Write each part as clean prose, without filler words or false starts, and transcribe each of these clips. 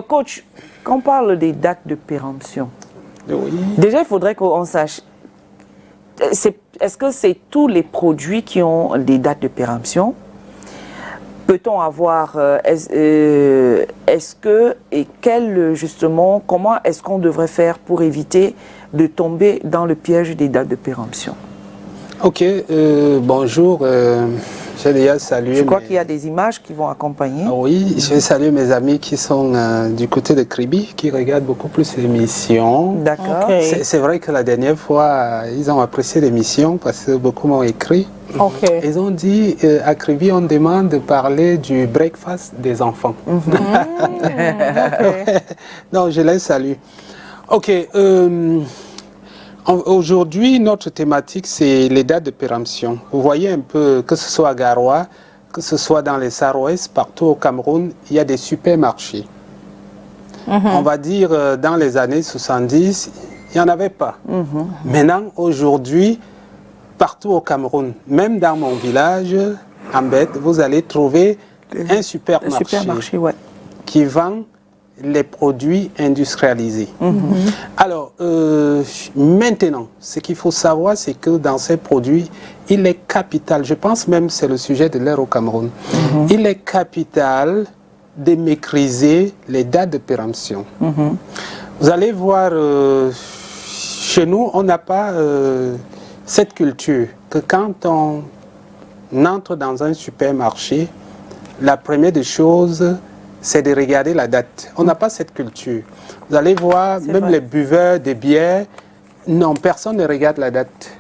Coach, quand on parle des dates de péremption, oui. Déjà il faudrait qu'on sache, est-ce que c'est tous les produits qui ont des dates de péremption? Peut-on avoir, est-ce que, et quel justement, comment est-ce qu'on devrait faire pour éviter de tomber dans le piège des dates de péremption? Ok, bonjour, j'ai déjà salué. Je crois qu'il y a des images qui vont accompagner. Oui, je vais saluer mes amis qui sont du côté de Kribi, qui regardent beaucoup plus l'émission. D'accord. Okay. C'est vrai que la dernière fois, ils ont apprécié l'émission parce que beaucoup m'ont écrit. Okay. Ils ont dit, à Kribi, on demande de parler du breakfast des enfants. Okay. Non, je les salue. Ok, aujourd'hui, notre thématique, c'est les dates de péremption. Vous voyez un peu, que ce soit à Garoua, que ce soit dans les Saroès, partout au Cameroun, il y a des supermarchés. On va dire, dans les années 70, il n'y en avait pas. Maintenant, aujourd'hui, partout au Cameroun, même dans mon village, en Bête, vous allez trouver un supermarché, ouais, qui vend les produits industrialisés. Alors, maintenant, ce qu'il faut savoir, c'est que dans ces produits, il est capital, je pense même que c'est le sujet de l'heure au Cameroun, il est capital de maîtriser les dates de péremption. Vous allez voir, chez nous, on n'a pas cette culture que quand on entre dans un supermarché, la première des choses, c'est de regarder la date. On n'a pas cette culture. Vous allez voir, même les buveurs de bière, non, personne ne regarde la date.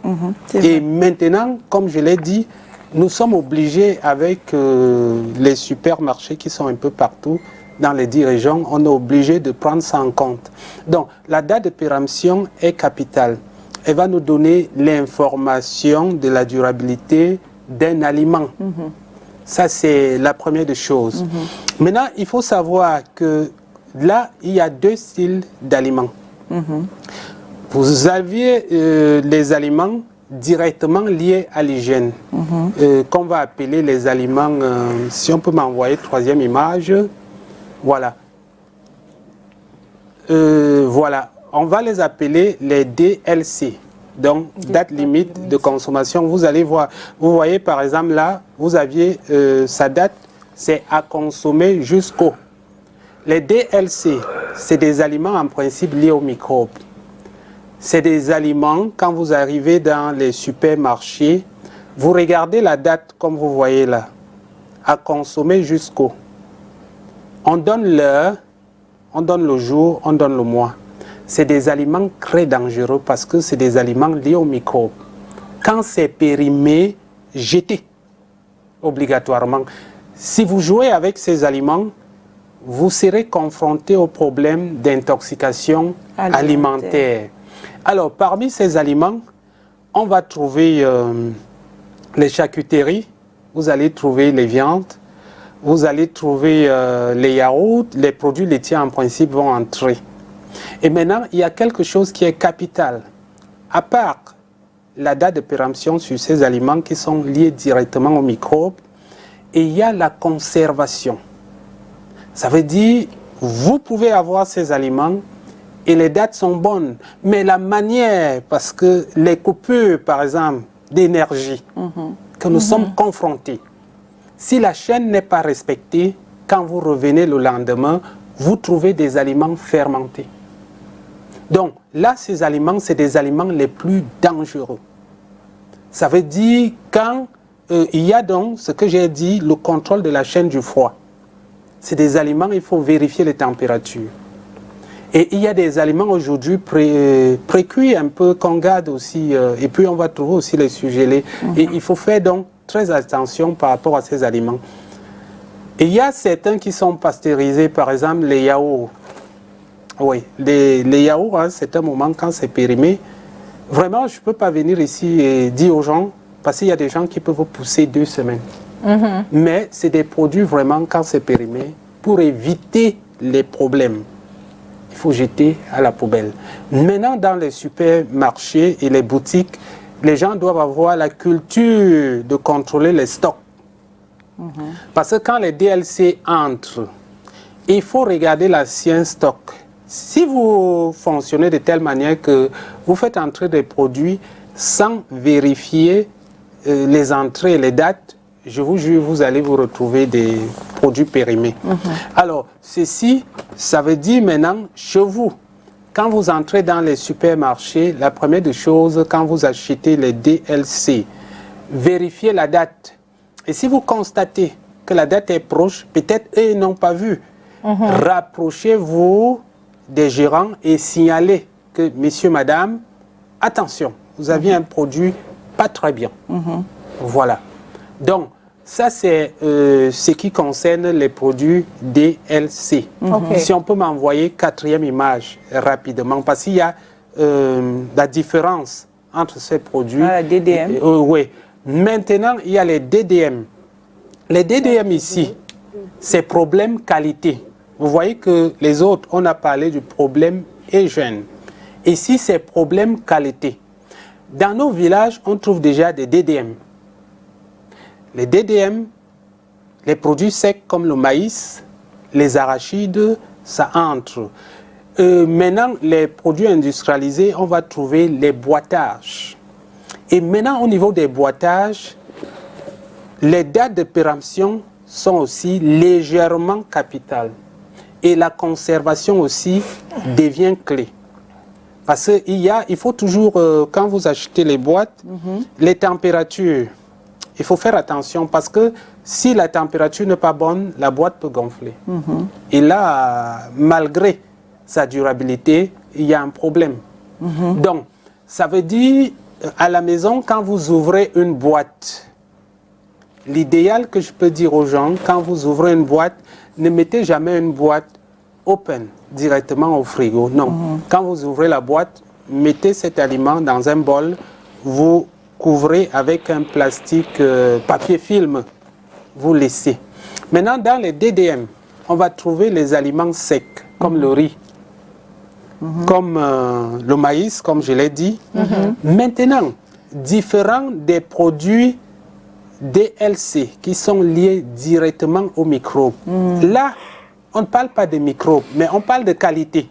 Et maintenant, comme je l'ai dit, nous sommes obligés avec les supermarchés qui sont un peu partout dans les 10 régions, on est obligé de prendre ça en compte. Donc, la date de péremption est capitale. Elle va nous donner l'information de la durabilité d'un aliment. Ça, c'est la première des choses. Maintenant, il faut savoir que là, il y a 2 styles d'aliments. Vous aviez les aliments directement liés à l'hygiène, qu'on va appeler les aliments, si on peut m'envoyer 3e image, voilà. Voilà, on va les appeler les DLC. Donc, date limite de consommation, vous allez voir. Vous voyez, par exemple, là, vous aviez sa date, c'est à consommer jusqu'au. Les DLC, c'est des aliments en principe liés aux microbes. C'est des aliments, quand vous arrivez dans les supermarchés, vous regardez la date, comme vous voyez là, à consommer jusqu'au. On donne l'heure, on donne le jour, on donne le mois. C'est des aliments très dangereux parce que c'est des aliments liés aux microbes. Quand c'est périmé, jetez obligatoirement. Si vous jouez avec ces aliments, vous serez confronté au problème d'intoxication alimentaire. Alors, parmi ces aliments, on va trouver les charcuteries, vous allez trouver les viandes, vous allez trouver les yaourts, les produits laitiers en principe vont entrer. Et maintenant, il y a quelque chose qui est capital. À part la date de péremption sur ces aliments qui sont liés directement aux microbes, et il y a la conservation. Ça veut dire, vous pouvez avoir ces aliments et les dates sont bonnes, mais la manière, parce que les coupures, par exemple, d'énergie que nous sommes confrontés, si la chaîne n'est pas respectée, quand vous revenez le lendemain, vous trouvez des aliments fermentés. Donc là, ces aliments, c'est des aliments les plus dangereux. Ça veut dire quand il y a donc, ce que j'ai dit, le contrôle de la chaîne du froid. C'est des aliments, il faut vérifier les températures. Et il y a des aliments aujourd'hui pré-cuits un peu, qu'on garde aussi, et puis on va trouver aussi les surgelés. Et il faut faire donc très attention par rapport à ces aliments. Et il y a certains qui sont pasteurisés, par exemple les yaourts. Oui, les yaourts, hein, c'est un moment quand c'est périmé. Vraiment, je ne peux pas venir ici et dire aux gens, parce qu'il y a des gens qui peuvent vous pousser 2 semaines. Mais c'est des produits vraiment quand c'est périmé, pour éviter les problèmes. Il faut jeter à la poubelle. Maintenant, dans les supermarchés et les boutiques, les gens doivent avoir la culture de contrôler les stocks. Parce que quand les DLC entrent il faut regarder l'ancien stock. Si vous fonctionnez de telle manière que vous faites entrer des produits sans vérifier les entrées et les dates, je vous jure, vous allez vous retrouver des produits périmés. Alors, ceci, ça veut dire maintenant, chez vous, quand vous entrez dans les supermarchés, la première des choses, quand vous achetez les DLC, vérifiez la date. Et si vous constatez que la date est proche, peut-être eux n'ont pas vu, rapprochez-vous des gérants et signalez que, messieurs, madame, attention, vous aviez un produit pas très bien. Voilà. Donc, ça, c'est ce qui concerne les produits DLC. Si on peut m'envoyer 4e image rapidement, parce qu'il y a la différence entre ces produits. Ah, la DDM. Oui. Maintenant, il y a les DDM. Les DDM ici, c'est problème qualité. Vous voyez que les autres, on a parlé du problème hygiène. Ici, c'est problème qualité. Dans nos villages, on trouve déjà des DDM. Les DDM, les produits secs comme le maïs, les arachides, ça entre. Maintenant, les produits industrialisés, on va trouver les boîtages. Et maintenant, au niveau des boîtages, les dates de péremption sont aussi légèrement capitales. Et la conservation aussi devient clé. Parce qu'il faut toujours, quand vous achetez les boîtes, les températures, il faut faire attention parce que si la température n'est pas bonne, la boîte peut gonfler. Et là, malgré sa durabilité, il y a un problème. Donc, ça veut dire, à la maison, quand vous ouvrez une boîte, l'idéal que je peux dire aux gens, quand vous ouvrez une boîte, ne mettez jamais une boîte open, directement au frigo. Non. Quand vous ouvrez la boîte, mettez cet aliment dans un bol, vous couvrez avec un plastique papier film, vous laissez. Maintenant, dans les DDM, on va trouver les aliments secs, comme le riz, comme le maïs, comme je l'ai dit. Maintenant, différents des produits DLC qui sont liés directement aux microbes. Là, on ne parle pas de microbes, mais on parle de qualité.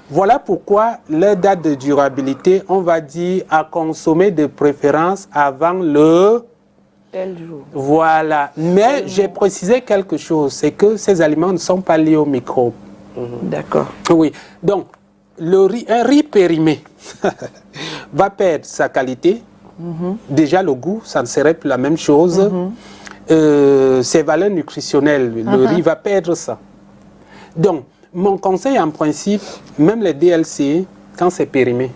Voilà pourquoi leur date de durabilité, on va dire à consommer de préférence avant le... Tel jour. Voilà. Mais j'ai précisé quelque chose, c'est que ces aliments ne sont pas liés aux microbes. D'accord. Oui. Donc, un riz périmé va perdre sa qualité. Déjà, le goût, ça ne serait plus la même chose. Ses valeurs nutritionnelles, le riz va perdre ça. Donc, mon conseil en principe, même les DLC, quand c'est périmé,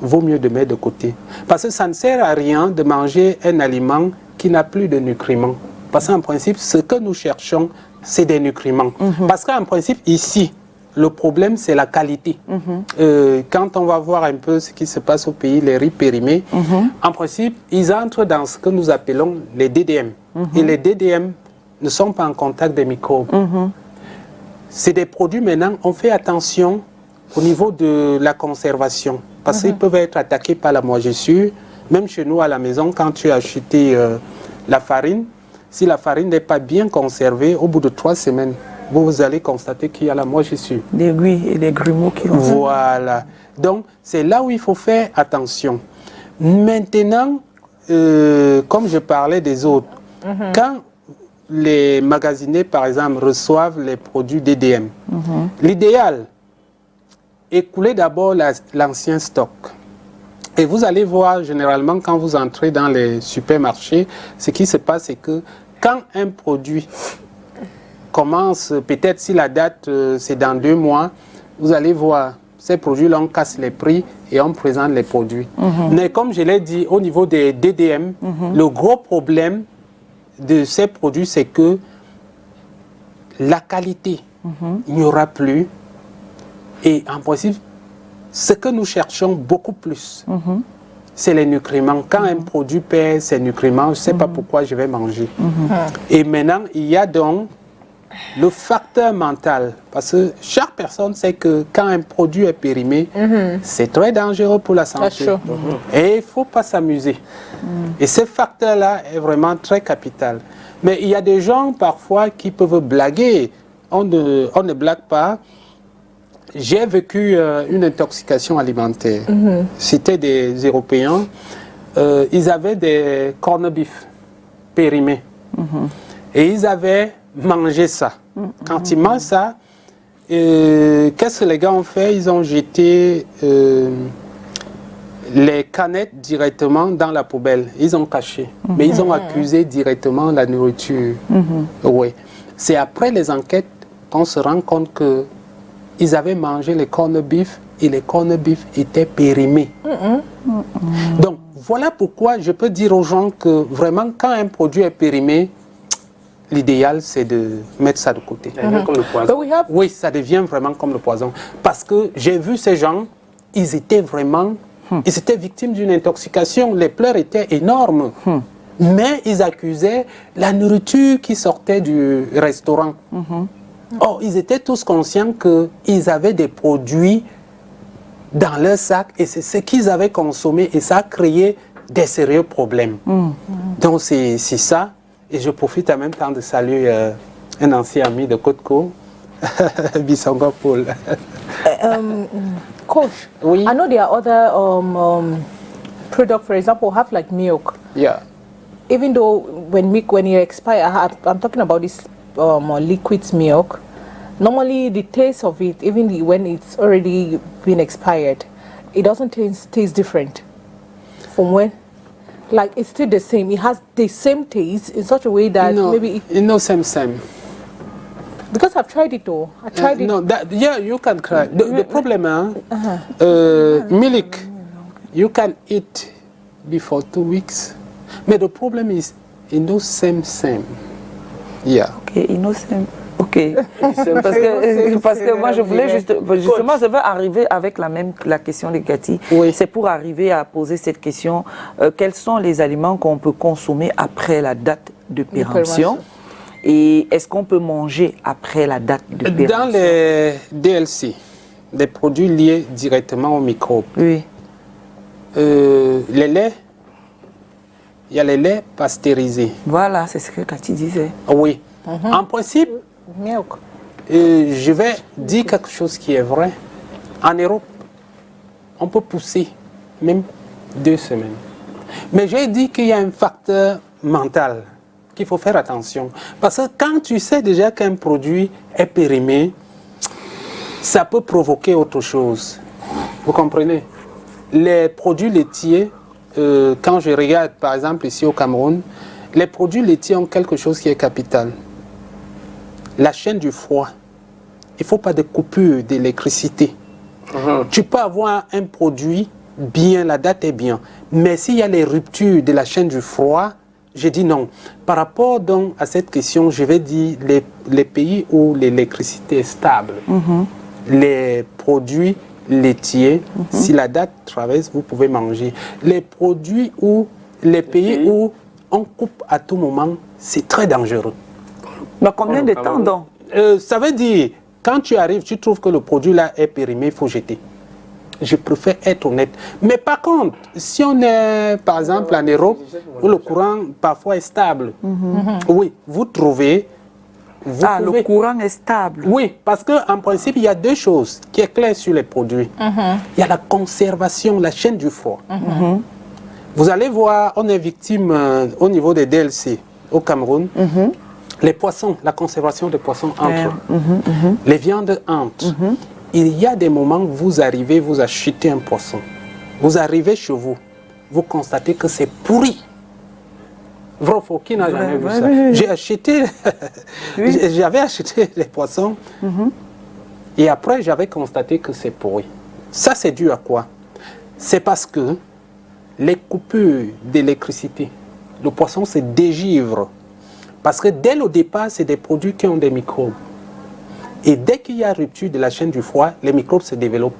vaut mieux de mettre de côté. Parce que ça ne sert à rien de manger un aliment qui n'a plus de nutriments. Parce qu'en principe, ce que nous cherchons, c'est des nutriments. Parce qu'en principe, ici, le problème, c'est la qualité. Quand on va voir un peu ce qui se passe au pays, les riz périmés, en principe, ils entrent dans ce que nous appelons les DDM. Et les DDM ne sont pas en contact des microbes. C'est des produits, maintenant, on fait attention au niveau de la conservation. Parce qu'ils peuvent être attaqués par la moisissure. Même chez nous, à la maison, quand tu as acheté la farine, si la farine n'est pas bien conservée, au bout de 3 semaines, vous allez constater qu'il y a la moisissure. Des grues et des grumeaux qui ont... Voilà. Donc, c'est là où il faut faire attention. Maintenant, comme je parlais des autres, quand les magasiniers, par exemple, reçoivent les produits DDM, l'idéal, écoulez d'abord l'ancien stock. Et vous allez voir, généralement, quand vous entrez dans les supermarchés, ce qui se passe, c'est que quand un produit commence, peut-être si la date c'est dans 2 mois, vous allez voir, ces produits-là, on casse les prix et on présente les produits. Mais comme je l'ai dit, au niveau des DDM, le gros problème de ces produits, c'est que la qualité, il n'y aura plus. Et en principe, ce que nous cherchons beaucoup plus, c'est les nutriments. Quand un produit perd ses nutriments, je ne sais pas pourquoi je vais manger. Et maintenant, il y a donc le facteur mental. Parce que chaque personne sait que quand un produit est périmé, c'est très dangereux pour la santé. Et il ne faut pas s'amuser. Et ce facteur-là est vraiment très capital. Mais il y a des gens parfois qui peuvent blaguer on ne blague pas. J'ai vécu une intoxication alimentaire. C'était des Européens. Ils avaient des corned beef périmés. Et ils avaient mangé ça. Quand ils mangent ça, qu'est-ce que les gars ont fait? Ils ont jeté les canettes directement dans la poubelle. Ils ont caché. Mais ils ont accusé directement la nourriture. Oui. C'est après les enquêtes qu'on se rend compte que ils avaient mangé les corned beef et les corned beef étaient périmés. Donc, voilà pourquoi je peux dire aux gens que vraiment, quand un produit est périmé, l'idéal, c'est de mettre ça de côté. Comme le poison. Oui, ça devient vraiment comme le poison. Parce que j'ai vu ces gens, ils étaient vraiment... Ils étaient victimes d'une intoxication. Les pleurs étaient énormes. Mais ils accusaient la nourriture qui sortait du restaurant. Or, ils étaient tous conscients qu'ils avaient des produits dans leur sac et c'est ce qu'ils avaient consommé et ça a créé des sérieux problèmes. Donc, c'est ça. Et je profite en même temps de saluer un ancien ami de Côte-Co, Bissongo Paul. Coach, Oui. I know there are other products, for example, have like milk. Yeah. Even though when you expire, I'm talking about this liquid milk. Normally, the taste of it, even when it's already been expired, it doesn't taste different from when. Like it's still the same. It has the same taste in such a way that maybe no, same. Because I've tried it though. I tried it. No, yeah, you can try. The problem, milk, you can eat before 2 weeks. But the problem is, same. Yeah. Ok, innocent. Ok. parce que moi, je voulais justement, je veux arriver avec la question de Cathy. Oui. C'est pour arriver à poser cette question. Quels sont les aliments qu'on peut consommer après la date de péremption? Et est-ce qu'on peut manger après la date de péremption? Dans les DLC, des produits liés directement aux microbes, Oui. les laits, il y a les laits pasteurisés. Voilà, c'est ce que Cathy disait. Oui. En principe, Milk. je vais dire quelque chose qui est vrai. En Europe, on peut pousser même 2 semaines. Mais j'ai dit qu'il y a un facteur mental qu'il faut faire attention. Parce que quand tu sais déjà qu'un produit est périmé, ça peut provoquer autre chose. Vous comprenez? Les produits laitiers, quand je regarde par exemple ici au Cameroun, les produits laitiers ont quelque chose qui est capital. La chaîne du froid. Il ne faut pas de coupure d'électricité. Tu peux avoir un produit bien, la date est bien. Mais s'il y a les ruptures de la chaîne du froid, je dis non. Par rapport donc à cette question, je vais dire les pays où l'électricité est stable, les produits laitiers, si la date traverse, vous pouvez manger. Les produits où, les pays où on coupe à tout moment, c'est très dangereux. Mais combien de temps donc? Ça veut dire, quand tu arrives, tu trouves que le produit là est périmé, il faut jeter. Je préfère être honnête. Mais par contre, si on est, par exemple, en Europe, où le courant parfois est stable, oui, vous trouvez... le courant est stable. Oui, parce qu'en principe, il y a 2 choses qui est claires sur les produits. Il y a la conservation, la chaîne du froid. Vous allez voir, on est victime au niveau des DLC au Cameroun. Les poissons, la conservation des poissons entre les viandes entre. Il y a des moments où vous arrivez, vous achetez un poisson. Vous arrivez chez vous, vous constatez que c'est pourri. Vrai, qui n'a jamais vu ça? J'ai acheté, j'avais acheté les poissons et après j'avais constaté que c'est pourri. Ça c'est dû à quoi? C'est parce que les coupures d'électricité, le poisson se dégivre. Parce que dès le départ, c'est des produits qui ont des microbes. Et dès qu'il y a rupture de la chaîne du froid, les microbes se développent.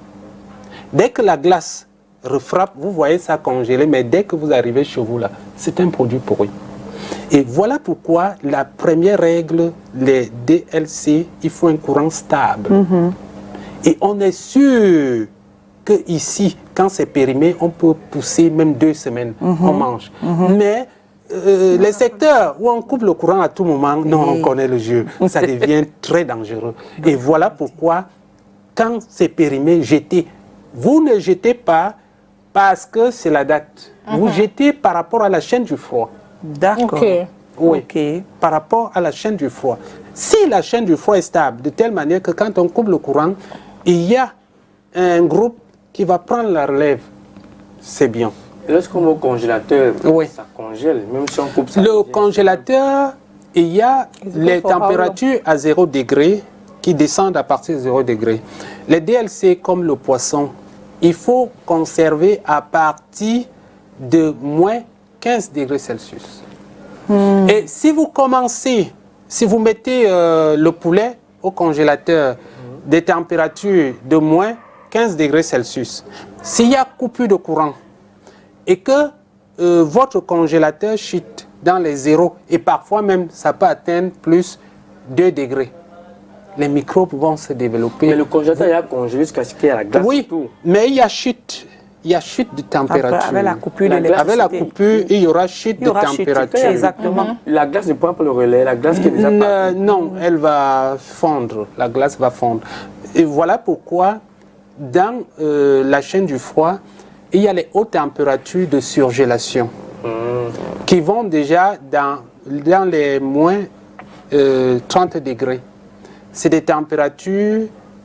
Dès que la glace refrappe, vous voyez ça congelé, mais dès que vous arrivez chez vous, là, c'est un produit pourri. Et voilà pourquoi la première règle, les DLC, il faut un courant stable. Et on est sûr que ici, quand c'est périmé, on peut pousser même 2 semaines, on mange. Mais les secteurs où on coupe le courant à tout moment, non, on connaît le jeu. Ça devient très dangereux. Et voilà pourquoi, quand c'est périmé, jetez. Vous ne jetez pas parce que c'est la date. Vous jetez par rapport à la chaîne du froid. D'accord. Oui, Ok. par rapport à la chaîne du froid. Si la chaîne du froid est stable, de telle manière que quand on coupe le courant, il y a un groupe qui va prendre la relève, c'est bien. Et lorsqu'on met au congélateur, Oui. ça congèle, même si on coupe ça. Le congélateur, il y a les températures à 0 degré qui descendent à partir de 0 degré. Les DLC, comme le poisson, il faut conserver à partir de moins 15 degrés Celsius. Et si vous commencez, si vous mettez le poulet au congélateur des températures de moins 15 degrés Celsius, s'il y a coupure de courant et que votre congélateur chute dans les zéros, et parfois même ça peut atteindre plus 2 degrés, les microbes vont se développer. Mais le congélateur, il y a congelé jusqu'à ce qu'il y ait la glace. Oui, tout. mais il y a chute de température. Après, avec la coupure de Avec la l'électricité. coupure, il y aura chute Il y aura de chute, température. exactement. La glace ne prend pas le relais, la glace qui est déjà partie. Non, elle va fondre, la glace va fondre. Et voilà pourquoi, dans la chaîne du froid, il y a les hautes températures de surgélation qui vont déjà dans les moins 30 degrés. C'est des températures,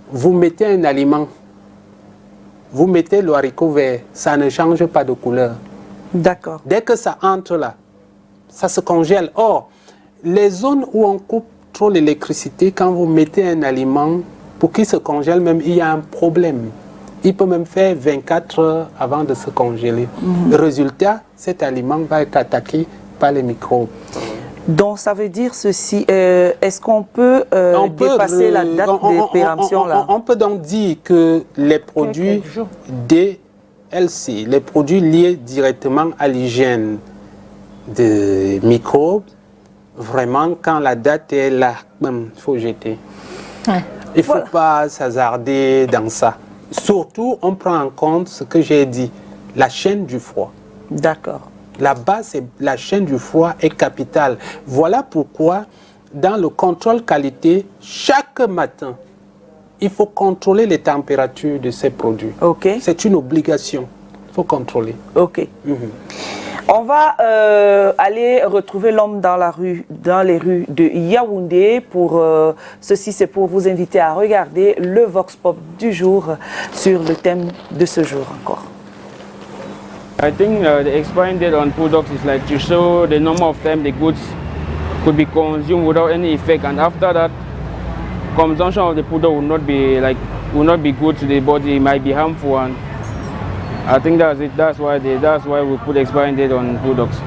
vous mettez un aliment, vous mettez le haricot vert, ça ne change pas de couleur. D'accord. Dès que ça entre là, ça se congèle. Or, les zones où on coupe trop l'électricité, quand vous mettez un aliment, pour qu'il se congèle même, il y a un problème. Il peut même faire 24 heures avant de se congéler. Résultat, cet aliment va être attaqué par les microbes. Donc, ça veut dire ceci. Est-ce qu'on peut dépasser la date de péremption là? On peut donc dire que les produits DLC, les produits liés directement à l'hygiène des microbes, vraiment, quand la date est là, il faut jeter. Il ne faut pas s'hasarder dans ça. Surtout, on prend en compte ce que j'ai dit, la chaîne du froid. D'accord. La base, la chaîne du froid est capitale. Voilà pourquoi, dans le contrôle qualité, chaque matin, il faut contrôler les températures de ces produits. Ok. C'est une obligation. Il faut contrôler. Ok. On va aller retrouver l'homme dans les rues de Yaoundé. Ceci, c'est pour vous inviter à regarder le Vox Pop du jour sur le thème de ce jour encore. I think the expiring date on products is like to show the number of time the goods could be consumed without any effect, and after that, consumption of the product will not be good to the body. It might be harmful, and I think that's it. That's why we put expiring date on products.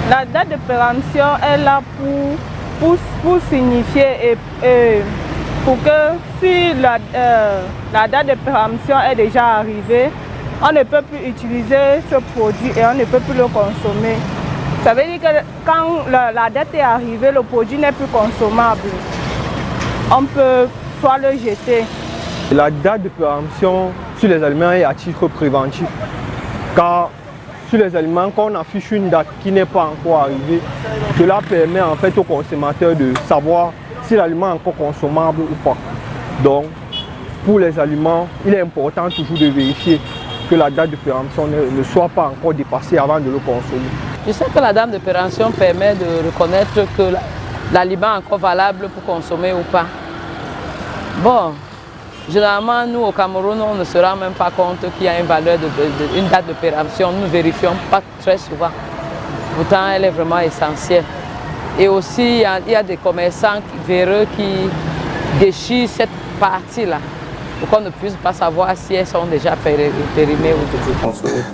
La date de péremption est là pour signifier et pour que si la date de péremption est déjà arrivée, on ne peut plus utiliser ce produit et on ne peut plus le consommer. Ça veut dire que quand la date est arrivée, le produit n'est plus consommable. On peut soit le jeter. La date de péremption sur les aliments est à titre préventif. Car sur les aliments, quand on affiche une date qui n'est pas encore arrivée, cela permet en fait au consommateur de savoir si l'aliment est encore consommable ou pas. Donc, pour les aliments, il est important toujours de vérifier que la date de péremption ne soit pas encore dépassée avant de le consommer. Je sais que la date de péremption permet de reconnaître que l'aliment est encore valable pour consommer ou pas. Bon, généralement, nous au Cameroun, on ne se rend même pas compte qu'il y a une valeur une date de péremption. Nous ne vérifions pas très souvent. Pourtant, elle est vraiment essentielle. Et aussi, il y a des commerçants véreux qui déchirent cette partie-là, pour qu'on ne puisse pas savoir si elles sont déjà périmées ou consommées.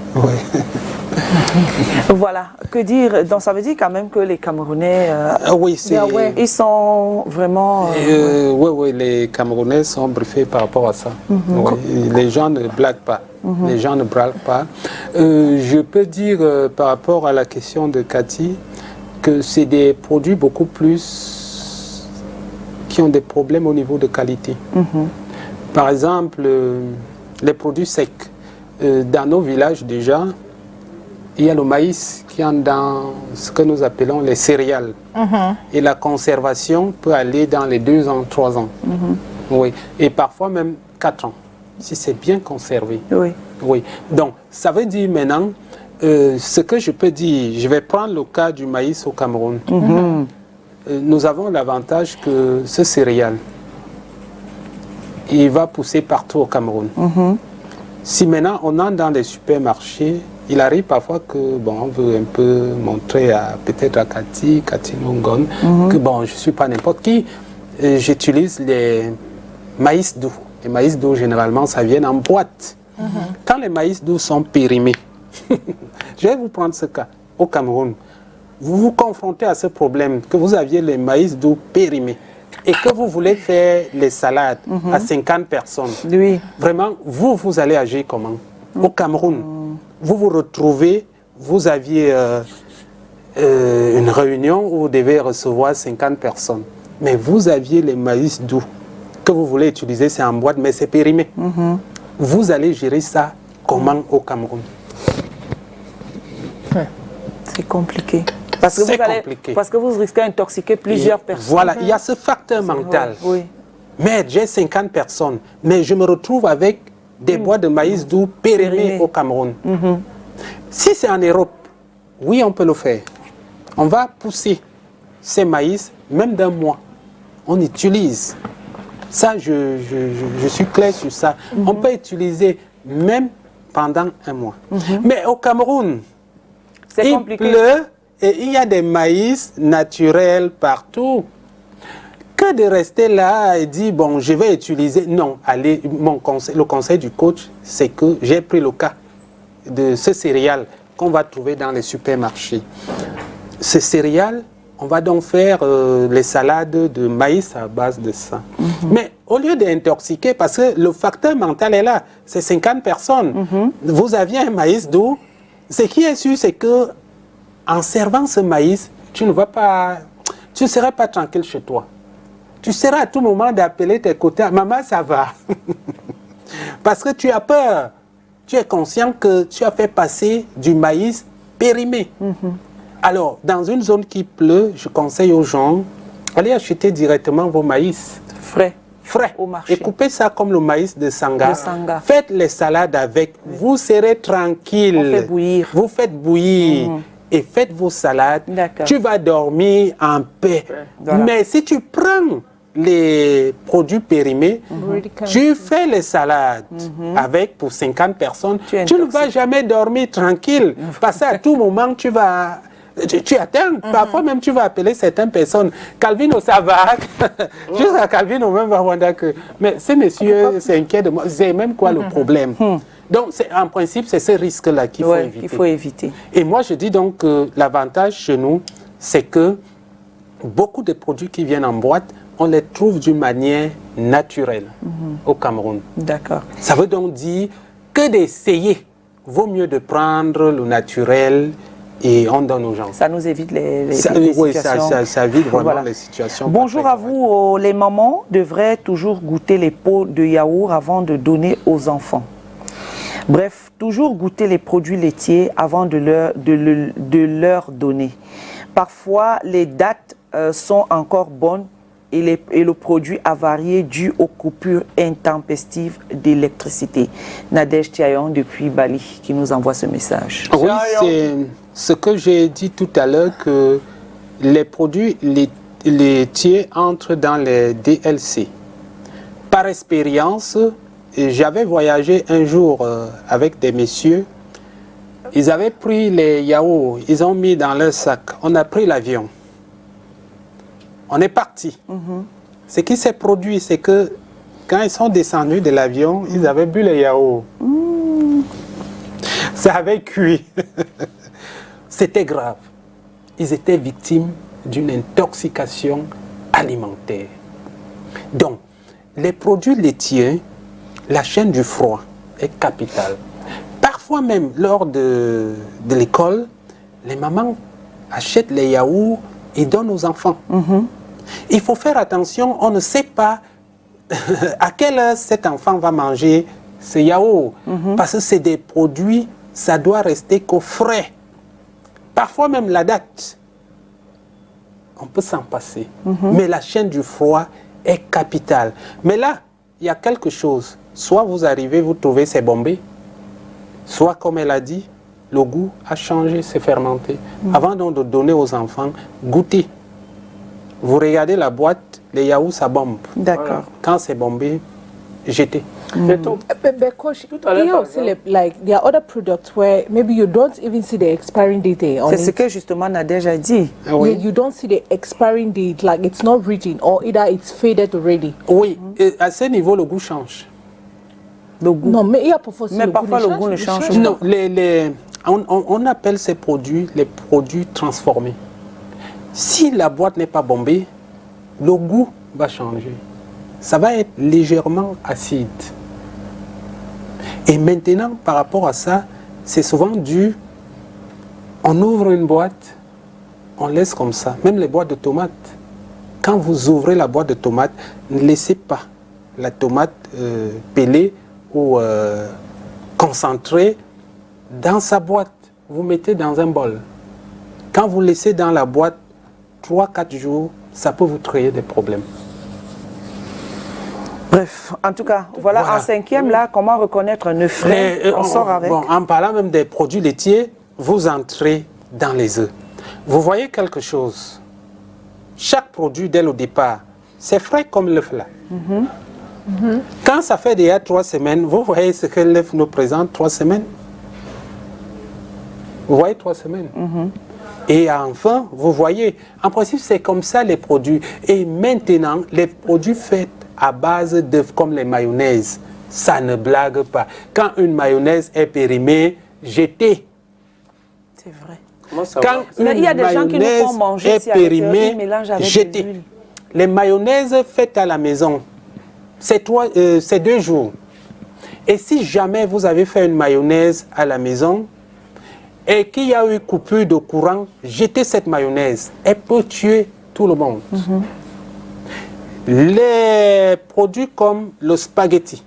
Voilà, que dire? Donc ça veut dire quand même que les Camerounais, oui, ils sont vraiment... oui, les Camerounais sont briefés par rapport à ça. Oui, les gens ne blaguent pas. Les gens ne blaguent pas. Je peux dire par rapport à la question de Cathy que c'est des produits beaucoup plus qui ont des problèmes au niveau de qualité. Par exemple, les produits secs. Dans nos villages déjà, il y a le maïs qui entre dans ce que nous appelons les céréales. Et la conservation peut aller dans les 2 ans, 3 ans. Oui. Et parfois même 4 ans, si c'est bien conservé. Oui. Oui. Donc, ça veut dire maintenant, ce que je peux dire, je vais prendre le cas du maïs au Cameroun. Nous avons l'avantage que ce céréal, il va pousser partout au Cameroun. Si maintenant on entre dans les supermarchés, il arrive parfois que, bon, on veut un peu montrer à peut-être à Cathy Longon, que bon, je ne suis pas n'importe qui, j'utilise les maïs doux. Les maïs doux, généralement, ça vient en boîte. Quand les maïs doux sont périmés, je vais vous prendre ce cas, au Cameroun, vous vous confrontez à ce problème, que vous aviez les maïs doux périmés et que vous voulez faire les salades à 50 personnes. Oui. Vraiment, vous allez agir comment? Au Cameroun, vous vous retrouvez, vous aviez une réunion où vous devez recevoir 50 personnes, mais vous aviez les maïs doux que vous voulez utiliser, c'est en boîte, mais c'est périmé. Vous allez gérer ça comment au Cameroun? C'est compliqué. Parce que, compliqué. Parce que vous risquez d'intoxiquer plusieurs personnes. Voilà, il y a ce facteur mental. Oui. Mais j'ai 50 personnes, mais je me retrouve avec des boîtes de maïs doux périmées au Cameroun. Si c'est en Europe, oui, on peut le faire. On va pousser ces maïs, même d'un mois. On utilise. Ça, je suis clair sur ça. On peut utiliser même pendant un mois. Mais au Cameroun, il pleut et il y a des maïs naturels partout. Que de rester là et dire, bon, je vais utiliser... Non, allez, le conseil du coach, c'est que j'ai pris le cas de ce céréal qu'on va trouver dans les supermarchés. Ce céréal, on va donc faire les salades de maïs à base de ça. Mais au lieu d'intoxiquer, parce que le facteur mental est là, c'est 50 personnes. Vous aviez un maïs doux. Ce qui est sûr, c'est que en servant ce maïs, tu ne seras pas tranquille chez toi. Tu seras à tout moment d'appeler tes côtés. Maman, ça va. Parce que tu as peur. Tu es conscient que tu as fait passer du maïs périmé. Alors, dans une zone qui pleut, je conseille aux gens, allez acheter directement vos maïs. Frais. Au marché. Et coupez ça comme le maïs de Sanga. Faites les salades avec. Vous serez tranquille. On fait bouillir. Vous faites bouillir. Et faites vos salades. Tu vas dormir en paix. Voilà. Mais si tu prends les produits périmés, tu fais les salades avec pour 50 personnes, tu ne vas jamais dormir tranquille. Parce qu'à tout moment, tu vas... Tu attends, parfois même tu vas appeler certaines personnes. Calvino, ça va. Jusqu'à Calvino même va voir que... Mais ce monsieur s'inquiète de moi. C'est même quoi le problème? Donc, en principe, c'est ce risque-là qu'il faut éviter. Et moi, je dis donc que l'avantage chez nous, c'est que beaucoup de produits qui viennent en boîte, on les trouve d'une manière naturelle au Cameroun. D'accord. Ça veut donc dire que d'essayer, vaut mieux de prendre le naturel et on donne aux gens. Ça nous évite les oui, situations. ça évite vraiment les situations. Bonjour à vous. Les mamans devraient toujours goûter les pots de yaourt avant de donner aux enfants. Bref, toujours goûter les produits laitiers avant de leur donner. Parfois, les dates sont encore bonnes et le produit avarié dû aux coupures intempestives d'électricité. Nadège Tiayon depuis Bali qui nous envoie ce message. Oui, c'est ce que j'ai dit tout à l'heure, que les produits laitiers entrent dans les DLC. Par expérience, j'avais voyagé un jour avec des messieurs. Ils avaient pris les yaourts, ils ont mis dans leur sac. On a pris l'avion. On est parti. Ce qui s'est produit, c'est que quand ils sont descendus de l'avion, ils avaient bu les yaourts. Ça avait cuit. C'était grave. Ils étaient victimes d'une intoxication alimentaire. Donc, les produits laitiers, la chaîne du froid est capitale. Parfois même, lors de l'école, les mamans achètent les yaourts et donnent aux enfants. Il faut faire attention, on ne sait pas à quelle heure cet enfant va manger ce yaourt. Parce que c'est des produits, ça doit rester qu'au frais. Parfois même la date, on peut s'en passer. Mais la chaîne du froid est capitale. Mais là, il y a quelque chose. Soit vous arrivez, vous trouvez c'est bombé, soit comme elle a dit, le goût a changé, c'est fermenté. Avant donc de donner aux enfants, goûtez. Vous regardez la boîte, les yaourts, ça bombe. D'accord. Quand c'est bombé, jetez. But coach, there are also like there are other products where maybe you don't even see the expiring date on C'est ce it. que justement Nadège a dit. Ah oui. You don't see the expiring date, like it's not written, or either it's faded already. Oui, et à ce niveau, le goût change. Le goût. Non, mais il y a parfois aussi Mais le parfois, goût le goût ne change pas. Non, on appelle ces produits les produits transformés. Si la boîte n'est pas bombée, le goût va changer. Ça va être légèrement acide. Et maintenant, par rapport à ça, c'est souvent dû, on ouvre une boîte, on laisse comme ça. Même les boîtes de tomates. Quand vous ouvrez la boîte de tomates, ne laissez pas la tomate pelée ou concentrée dans sa boîte. Vous mettez dans un bol. Quand vous laissez dans la boîte 3-4 jours, ça peut vous créer des problèmes. Bref, en tout cas, voilà. En cinquième, là, comment reconnaître un œuf frais? On sort avec. Bon, en parlant même des produits laitiers, vous entrez dans les œufs. Vous voyez quelque chose. Chaque produit, dès le départ, c'est frais comme l'œuf là. Quand ça fait déjà 3 semaines, vous voyez ce que l'œuf nous présente 3 semaines. Vous voyez 3 semaines. Et enfin, vous voyez, en principe, c'est comme ça les produits. Et maintenant, les produits faits à base d'œufs comme les mayonnaises, ça ne blague pas. Quand une mayonnaise est périmée, jetez. C'est vrai. Quand Mais il y a des gens qui nous font manger est périmée, jetez. Les mayonnaises faites à la maison, c'est 2 jours. Et si jamais vous avez fait une mayonnaise à la maison et qu'il y a eu coupure de courant, jetez cette mayonnaise. Elle peut tuer tout le monde. Les produits comme le spaghetti.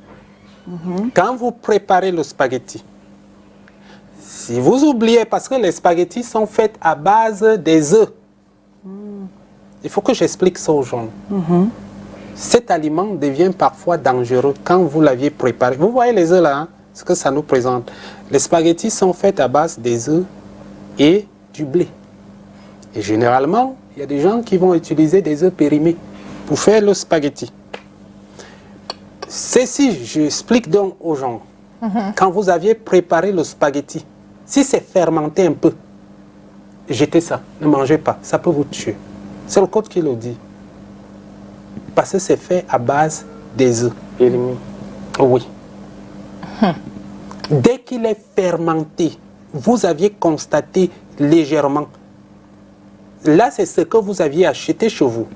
Quand vous préparez le spaghetti, si vous oubliez, parce que les spaghettis sont faits à base des œufs, il faut que j'explique ça aux gens. Cet aliment devient parfois dangereux quand vous l'aviez préparé. Vous voyez les œufs là, hein, ce que ça nous présente. Les spaghettis sont faits à base des œufs et du blé. Et généralement, il y a des gens qui vont utiliser des œufs périmés pour faire le spaghetti. Ceci, j'explique donc aux gens. Quand vous aviez préparé le spaghetti, si c'est fermenté un peu, jetez ça, ne mangez pas, ça peut vous tuer. C'est le code qui le dit. Parce que c'est fait à base des œufs. Périmé. Oui. Dès qu'il est fermenté, vous aviez constaté légèrement. Là, c'est ce que vous aviez acheté chez vous.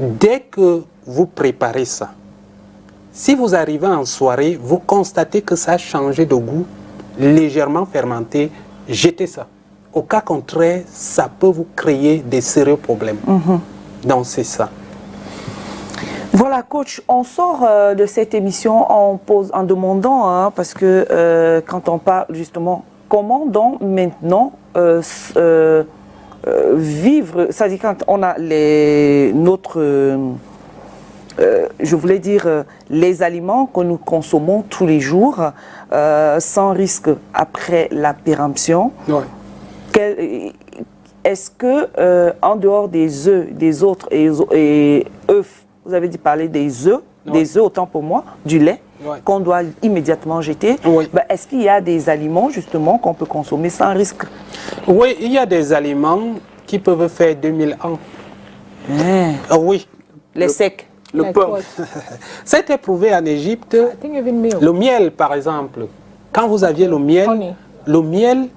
Dès que vous préparez ça, si vous arrivez en soirée, vous constatez que ça a changé de goût, légèrement fermenté, jetez ça. Au cas contraire, ça peut vous créer des sérieux problèmes. Donc, c'est ça. Voilà, coach, on sort de cette émission en demandant, hein, parce que quand on parle justement, comment donc maintenant vivre, c'est-à-dire quand on a je voulais dire, les aliments que nous consommons tous les jours, sans risque après la péremption. Est-ce que, en dehors des œufs, des autres et œufs, vous avez dit parler des œufs, autant pour moi, du lait, qu'on doit immédiatement jeter, est-ce qu'il y a des aliments justement qu'on peut consommer sans risque? Oui, il y a des aliments qui peuvent faire 2000 ans. Oui. Les secs. Le pain. Ça a été prouvé en Égypte. Le miel, par exemple. Quand vous aviez le miel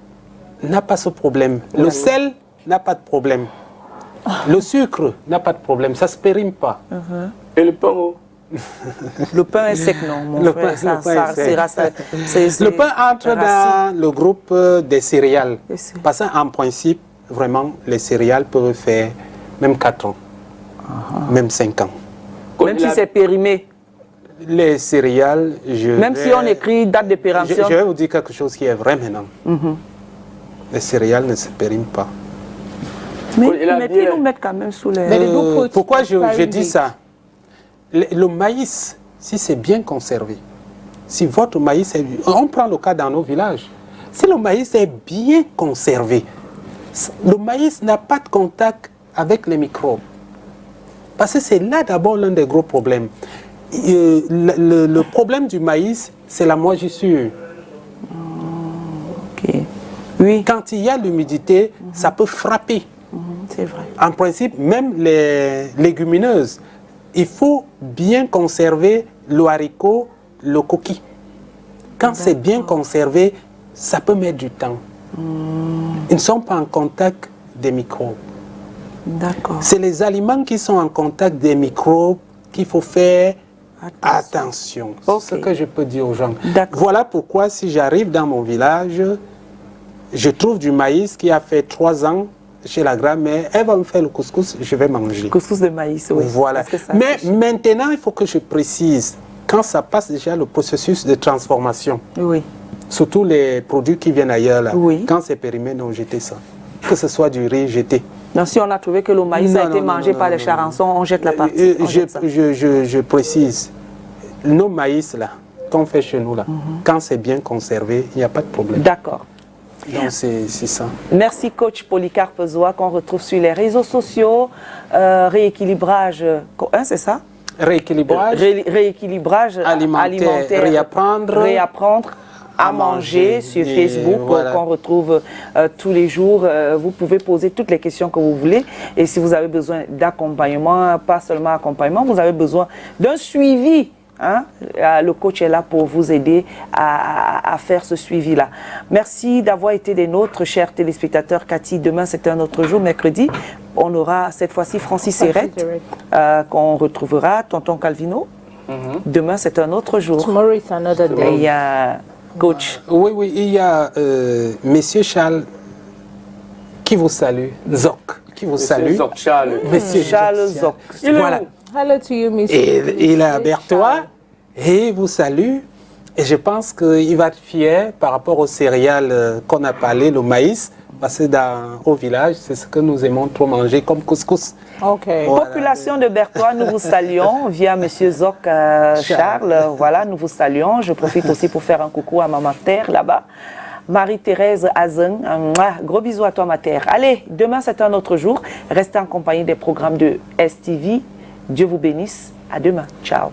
n'a pas ce problème. Le sel n'a pas de problème. Le sucre n'a pas de problème. Ça ne se périme pas. Et le pain Le pain est sec, non, mon frère. Le pain entre dans le groupe des céréales. Parce qu'en principe, vraiment, les céréales peuvent faire même 4 ans, même 5 ans. Même si c'est périmé. Les céréales, même si on écrit date de péremption. Je vais vous dire quelque chose qui est vrai maintenant. les céréales ne se périment pas. Mais Il a dit- ils nous mettent quand même sous les... Mais they do put Pourquoi je expiring dis date. ça? Le maïs, si c'est bien conservé, si votre maïs est... On prend le cas dans nos villages. Si le maïs est bien conservé, le maïs n'a pas de contact avec les microbes. Parce que c'est là d'abord l'un des gros problèmes. Le problème du maïs, c'est la moisissure. Ok. Oui, Quand il y a l'humidité, ça peut frapper. c'est vrai. En principe, même les légumineuses, il faut bien conserver le haricot, le coquille. Quand c'est bien conservé, ça peut mettre du temps. Ils ne sont pas en contact des microbes. D'accord. C'est les aliments qui sont en contact des microbes qu'il faut faire attention. Ok. C'est ce que je peux dire aux gens. D'accord. Voilà pourquoi si j'arrive dans mon village, je trouve du maïs qui a fait 3 ans chez la grand-mère, elle va me faire le couscous, je vais manger. Couscous de maïs, oui. Voilà. Parce que ça Mais sèche. maintenant, il faut que je précise, quand ça passe déjà le processus de transformation, Oui. surtout les produits qui viennent ailleurs, là, Oui. quand c'est périmé, non, jetez ça. Que ce soit du riz, jetez. Donc, si on a trouvé que le maïs Non, a été non, mangé non, par non, les non, charançons, on jette la partie. On jette ça. Je précise, nos maïs, là, qu'on fait chez nous, là, quand c'est bien conservé, il n'y a pas de problème. D'accord. Donc, c'est ça. Merci coach Polycarpe Zoa qu'on retrouve sur les réseaux sociaux. Rééquilibrage, hein, c'est ça? Rééquilibrage. Rééquilibrage Alimentaire, réapprendre à manger sur Et Facebook voilà. qu'on retrouve tous les jours. Vous pouvez poser toutes les questions que vous voulez. Et si vous avez besoin d'accompagnement, pas seulement accompagnement, vous avez besoin d'un suivi. Hein? Le coach est là pour vous aider à faire ce suivi-là. Merci d'avoir été des nôtres, chers téléspectateurs. Cathy, demain c'est un autre jour, mercredi. On aura cette fois-ci Francis Héret qu'on retrouvera, tonton Calvino. Demain c'est un autre jour. Tomorrow is another Et day. il y a coach. Oui, oui, il y a Monsieur Charles qui vous salue, Zoc, qui vous salue. Zoc Charles. Monsieur Charles Zoc. Voilà. Hello to you, Miss. Et il est à Berthois et il vous salue. Et je pense qu'il va être fier par rapport aux céréales qu'on a parlé, le maïs, parce que au village, c'est ce que nous aimons trop manger comme couscous. Ok. Voilà. Population de Berthois, nous vous saluons via Monsieur Zoc Charles. Voilà, nous vous saluons. Je profite aussi pour faire un coucou à Maman Terre là-bas. Marie-Thérèse Azen, gros bisous à toi ma terre. Allez, demain c'est un autre jour. Restez en compagnie des programmes de STV. Dieu vous bénisse. À demain. Ciao.